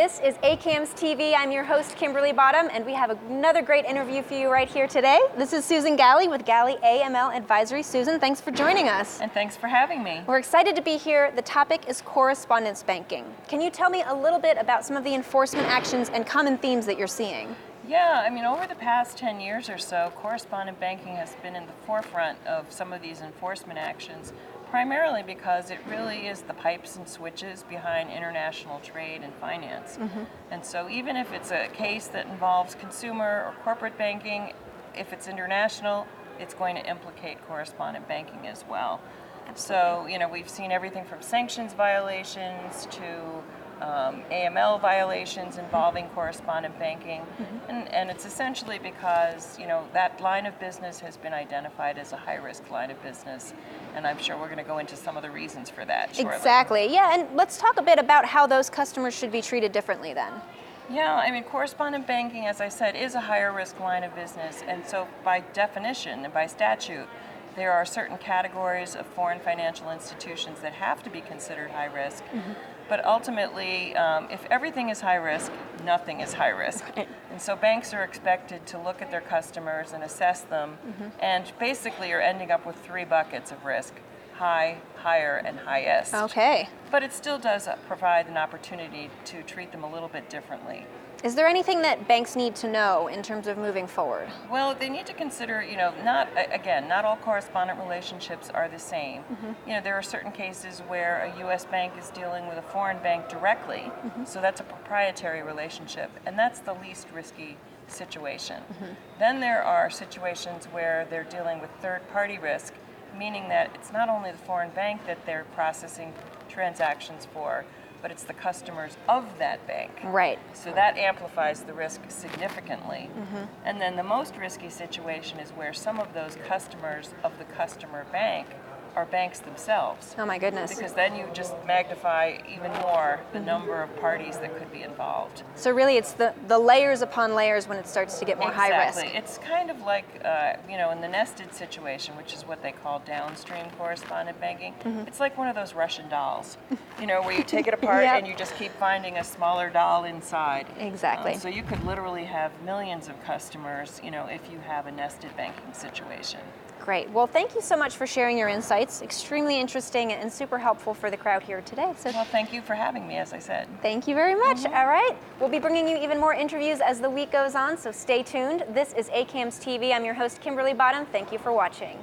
This is ACAMS TV. I'm your host, Kimberly Bottom, and we have another great interview for you right here today. This is Susan Galli with Galli AML Advisory. Susan, thanks for joining us. And thanks for having me. We're excited to be here. The topic is correspondence banking. Can you tell me a little bit about some of the enforcement actions and common themes that you're seeing? Yeah, I mean, over the past 10 years or so, correspondent banking has been in the forefront of some of these enforcement actions, primarily because it really is the pipes and switches behind international trade and finance. And so even if it's a case that involves consumer or corporate banking, if it's international, it's going to implicate correspondent banking as well. So, you know, we've seen everything from sanctions violations to AML violations involving correspondent banking, and it's essentially because, you know, that line of business has been identified as a high-risk line of business, and I'm sure we're going to go into some of the reasons for that shortly. Exactly, yeah, and let's talk a bit about how those customers should be treated differently then. Yeah, I mean, correspondent banking, as I said, is a higher risk line of business, and so by definition and by statute, there are certain categories of foreign financial institutions that have to be considered high risk. But ultimately, if everything is high risk, nothing is high risk. Right. And so banks are expected to look at their customers and assess them, and basically you're ending up with three buckets of risk: high, higher, and highest. Okay. But it still does provide an opportunity to treat them a little bit differently. Is there anything that banks need to know in terms of moving forward? Well, they need to consider, you know, not all correspondent relationships are the same. You know, there are certain cases where a U.S. bank is dealing with a foreign bank directly, so that's a proprietary relationship, and that's the least risky situation. Then there are situations where they're dealing with third-party risk, meaning that it's not only the foreign bank that they're processing transactions for, but it's the customers of that bank. Right. So that amplifies the risk significantly. And then the most risky situation is where some of those customers of the customer bank are banks themselves. Oh my goodness. Because then you just magnify even more the number of parties that could be involved. So really it's the layers upon layers when it starts to get more high risk. Exactly. It's kind of like, you know, in the nested situation, which is what they call downstream correspondent banking, it's like one of those Russian dolls, you know, where you take it apart and you just keep finding a smaller doll inside. Exactly. So you could literally have millions of customers, you know, if you have a nested banking situation. Great. Well, thank you so much for sharing your insights. Extremely interesting and super helpful for the crowd here today. So Well, thank you for having me, as I said. thank you very much. All right. We'll be bringing you even more interviews as the week goes on, so stay tuned. This is ACAMS TV. I'm your host, Kimberly Bottom. Thank you for watching.